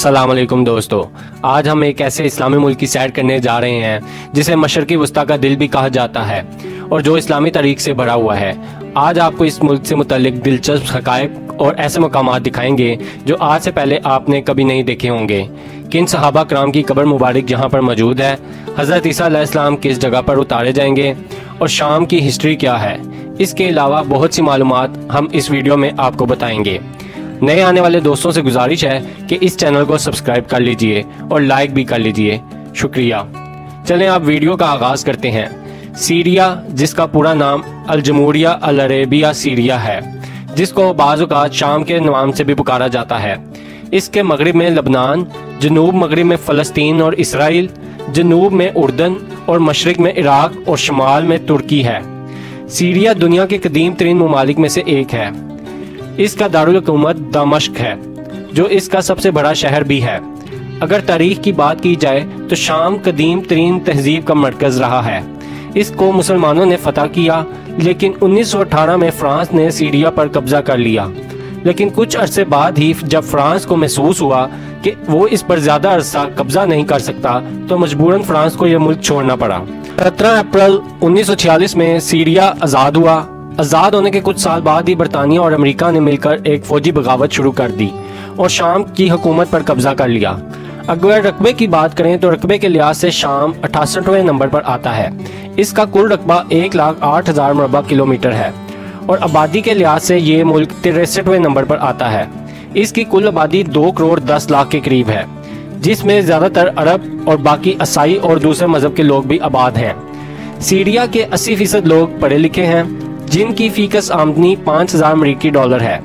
अस्सलाम वालेकुम दोस्तों, आज हम एक ऐसे इस्लामी मुल्क की सैर करने जा रहे हैं जिसे मशरक़ी वस्ता का दिल भी कहा जाता है और जो इस्लामी तारीख से भरा हुआ है। आज आपको इस मुल्क से मुतल्लिक दिलचस्प हक़ाइक़ और ऐसे मकामात दिखाएंगे जो आज से पहले आपने कभी नहीं देखे होंगे। किन सहाबा कराम की कब्र मुबारक यहाँ पर मौजूद है, हज़रत ईसा अलैहिस्सलाम किस जगह पर उतारे जाएंगे और शाम की हिस्ट्री क्या है। इसके अलावा बहुत सी मालूमात हम इस वीडियो में आपको बताएंगे। नए आने वाले दोस्तों से गुजारिश है कि इस चैनल को सब्सक्राइब कर लीजिए और लाइक भी कर लीजिए, शुक्रिया। चलें आप वीडियो का आगाज़ करते हैं। सीरिया, जिसका पूरा नाम अल-जमूरिया अल-अरेबिया सीरिया है, जिसको बाज़ औक़ात शाम के नाम से भी पुकारा जाता है। इसके मगरिब में लबनान, जनूब मगरिब में फ़लस्तीन और इसराइल, जनूब में उर्दन और मशरिक़ में इराक़ और शुमाल में तुर्की है। सीरिया दुनिया के कदीम तरीन ममालिक में से एक है। इसका दारुल हुकूमत दमश्क है, जो इसका सबसे बड़ा शहर भी है। अगर तारीख की बात की जाए तो शाम कदीम तरीन तहजीब का मरकज़ रहा है। इसको मुसलमानों ने फतह किया, लेकिन 1918 में फ़्रांस ने सीरिया पर कब्ज़ा कर लिया। लेकिन कुछ अरसे बाद ही जब फ्रांस को महसूस हुआ कि वो इस पर ज़्यादा अरसा कब्ज़ा नहीं कर सकता, तो मजबूरन फ्रांस को यह मुल्क छोड़ना पड़ा। 17 अप्रैल 1946 में सीरिया आज़ाद हुआ। आज़ाद होने के कुछ साल बाद ही बरतानिया और अमेरिका ने मिलकर एक फ़ौजी बगावत शुरू कर दी और शाम की हुकूमत पर कब्ज़ा कर लिया। अगर रकबे की बात करें तो रकबे के लिहाज से शाम 68वें नंबर पर आता है। इसका कुल रकबा 1,08,000 मरबा किलोमीटर है और आबादी के लिहाज से ये मुल्क 63वें नंबर पर आता है। इसकी कुल आबादी 2 करोड़ 10 लाख के करीब है, जिसमें ज़्यादातर अरब और बाकी ईसाई और दूसरे मज़हब के लोग भी आबाद हैं। सीरिया के 80% लोग पढ़े लिखे हैं, जिनकी फ़ीकस आमदनी 5,000 अमेरिकी डॉलर है।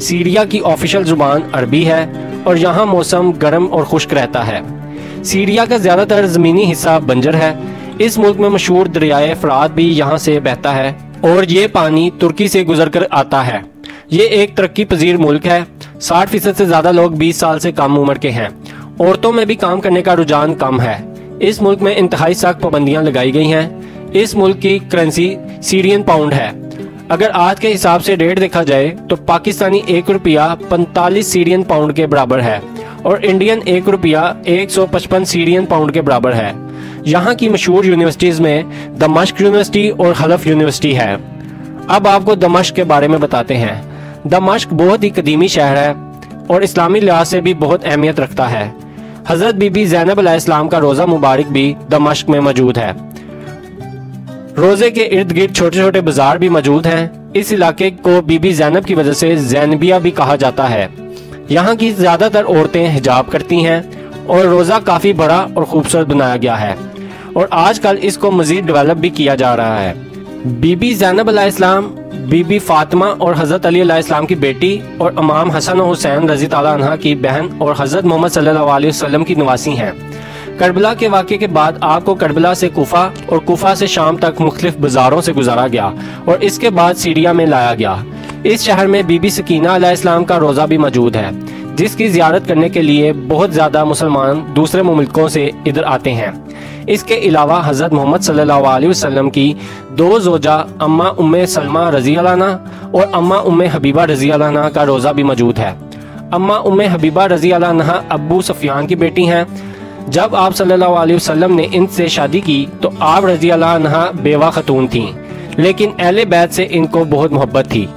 सीरिया की ऑफिशियल ज़ुबान अरबी है और यहाँ मौसम गर्म और खुश्क रहता है। सीरिया का ज़्यादातर ज़मीनी हिस्सा बंजर है। इस मुल्क में मशहूर दरियाए फ़रात भी यहाँ से बहता है और ये पानी तुर्की से गुजर कर आता है। ये एक तरक्की पजीर मुल्क है। 60% से ज़्यादा लोग 20 साल से कम उम्र के हैं। औरतों में भी काम करने का रुझान कम है। इस मुल्क में इंतहाई सख्त पाबंदियाँ लगाई गई हैं। इस मुल्क की करेंसी सीरियन पाउंड है। अगर आज के हिसाब से रेट देखा जाए तो पाकिस्तानी 1 रुपया 45 सीरियन पाउंड के बराबर है और इंडियन 1 रुपया 155 सीरियन पाउंड के बराबर है। यहाँ की मशहूर यूनिवर्सिटीज़ में दमश्क यूनिवर्सिटी और हलफ यूनिवर्सिटी है। अब आपको दमश्क के बारे में बताते हैं। दमश्क बहुत ही कदीमी शहर है और इस्लामी लिहाज से भी बहुत अहमियत रखता है। हज़रत बीबी ज़ैनब अलैहिस्सलाम का रोज़ा मुबारक भी दमश्क में मौजूद है। रोज़े के इर्द गिर्द छोटे छोटे बाजार भी मौजूद हैं। इस इलाके को बीबी ज़ैनब की वजह से ज़ैनबिया भी कहा जाता है। यहाँ की ज़्यादातर औरतें हिजाब करती हैं और रोज़ा काफ़ी बड़ा और खूबसूरत बनाया गया है और आजकल इसको मज़ीद डेवलप भी किया जा रहा है। बीबी ज़ैनब अलैहिस्सलाम बीबी फातिमा और हज़रत अली अलैहिस्सलाम की बेटी और इमाम हसन और हुसैन रज़ी ताला अन्हा की बहन और हज़रत मोहम्मद सल्लल्लाहु अलैहि वसल्लम की नवासी हैं। करबला के वाक़े के बाद आपको करबला से कुफा और कुफा से शाम तक मुख्तलिफ बाज़ारों से गुजारा गया और इसके बाद सीरिया में लाया गया। इस शहर में बीबी सकीना अलैहिस्सलाम का रोज़ा भी मौजूद है, जिसकी ज़ियारत करने के लिए बहुत ज़्यादा मुसलमान दूसरे मुल्कों से इधर आते हैं। इसके अलावा हज़रत मोहम्मद सल्लल्लाहु अलैहि वसल्लम की 2 ज़ोजा अम्मा उम्मे सलमा रज़ी अल्लाह अन्हा और अम्मा उम्मे हबीबा रज़ी अल्लाह अन्हा का रोज़ा भी मौजूद है। अम्मा उम्मे हबीबा रज़ी अल्लाह अन्हा अब्बू सुफियान की बेटी हैं। जब आप सल्लल्लाहु अलैहि वसल्लम ने इनसे शादी की तो आप रज़ी अल्लाह अन्हा बेवा खतून थीं, लेकिन अहले बैत से इनको बहुत मोहब्बत थी।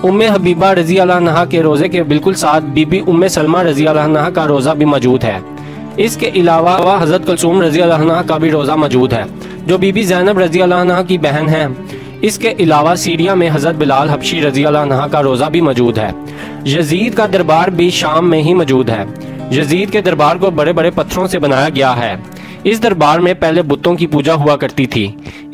उम्मे हबीबा रज़ी अल्लाह अन्हा के रोज़े के बिल्कुल साथ बीबी उम्मे सलमा रज़ी अल्लाह अन्हा का रोज़ा भी मौजूद है। इसके अलावा हज़रत कुलसूम रज़ी अल्लाह अन्हा का भी रोज़ा मौजूद है, जो बीबी ज़ैनब रज़ी अल्लाह अन्हा की बहन है। इसके अलावा सीरिया में हज़रत बिलाल हबशी रज़ी अल्लाह अन्हा का रोज़ा भी मौजूद है। यजीद का दरबार भी शाम में ही मौजूद है। यजीद के दरबार को बड़े बड़े पत्थरों से बनाया गया है। इस दरबार में पहले बुतों की पूजा हुआ करती थी।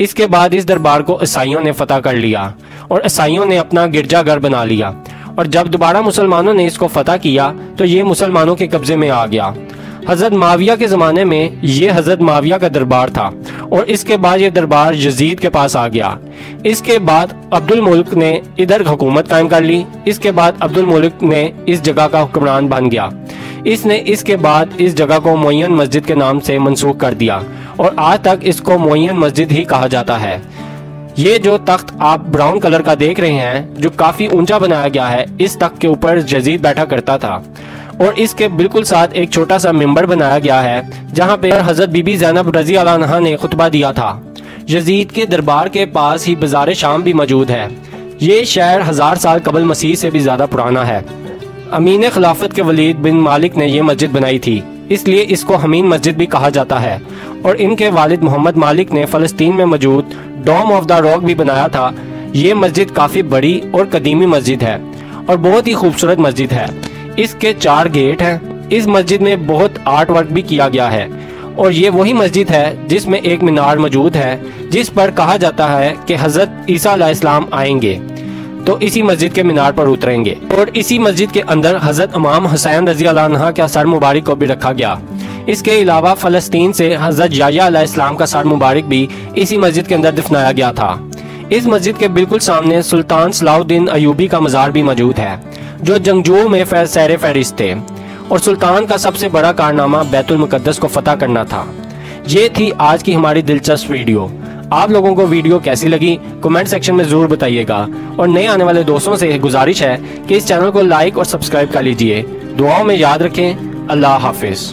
इसके बाद इस दरबार को ईसाइयों ने फतह कर लिया और ईसाइयों ने अपना गिरजाघर बना लिया और जब दोबारा मुसलमानों ने इसको फतह किया तो ये मुसलमानों के कब्जे में आ गया। हज़रत माविया के ज़माने में ये हज़रत माविया का दरबार था और इसके बाद ये दरबार यजीद के पास आ गया। इसके बाद अब्दुल मुल्क ने इधर हुकूमत कायम कर ली। इसके बाद अब्दुल मुल्क ने इस जगह का हुक्मरान बन गया। इसने इसके बाद इस जगह को मुअय्यन मस्जिद के नाम से मनसूख कर दिया और आज तक इसको मुअय्यन मस्जिद ही कहा जाता है। ये जो तख्त आप ब्राउन कलर का देख रहे हैं, जो काफ़ी ऊंचा बनाया गया है, इस तख्त के ऊपर यजीद बैठा करता था और इसके बिल्कुल साथ एक छोटा सा मिंबर बनाया गया है जहाँ पे हजरत बीबी ज़ैनब रज़ी अल्लाह अन्हा ने खुतबा दिया था। यजीद के दरबार के पास ही बाजार शाम भी मौजूद है। ये शहर 1000 साल कबल मसीह से भी ज़्यादा पुराना है। अमीन खिलाफत के वलीद बिन मालिक ने यह मस्जिद बनाई थी, इसलिए इसको हमीन मस्जिद भी कहा जाता है। और इनके वालिद मोहम्मद मालिक ने फ़लस्तीन में मौजूद डोम ऑफ द रॉक भी बनाया था। ये मस्जिद काफ़ी बड़ी और कदीमी मस्जिद है और बहुत ही खूबसूरत मस्जिद है। इसके 4 गेट हैं। इस मस्जिद में बहुत आर्ट वर्क भी किया गया है और ये वही मस्जिद है जिसमें एक मीनार मौजूद है जिस पर कहा जाता है कि हज़रत ईसा अलैहिस्सलाम आएंगे तो इसी मस्जिद के मीनार पर उतरेंगे। और इसी मस्जिद के अंदर हज़रत इमाम हुसैन रज़ी अल्लाह अन्हा का सर मुबारक को भी रखा गया। इसके अलावा फ़लस्तीन से हज़रत याह्या अलैहिस्सलाम का सर मुबारक भी इसी मस्जिद के अंदर दफनाया गया था। इस मस्जिद के बिल्कुल सामने सुल्तान सलाहुद्दीन अयूबी का मज़ार भी मौजूद है जो जंगजुओं में सैर फहरिस्त थे और सुल्तान का सबसे बड़ा कारनामा बैतुल मुक़द्दस को फतह करना था। ये थी आज की हमारी दिलचस्प वीडियो। आप लोगों को वीडियो कैसी लगी कमेंट सेक्शन में ज़रूर बताइएगा और नए आने वाले दोस्तों से गुजारिश है कि इस चैनल को लाइक और सब्सक्राइब कर लीजिए। दुआओं में याद रखें। अल्लाह हाफिज़।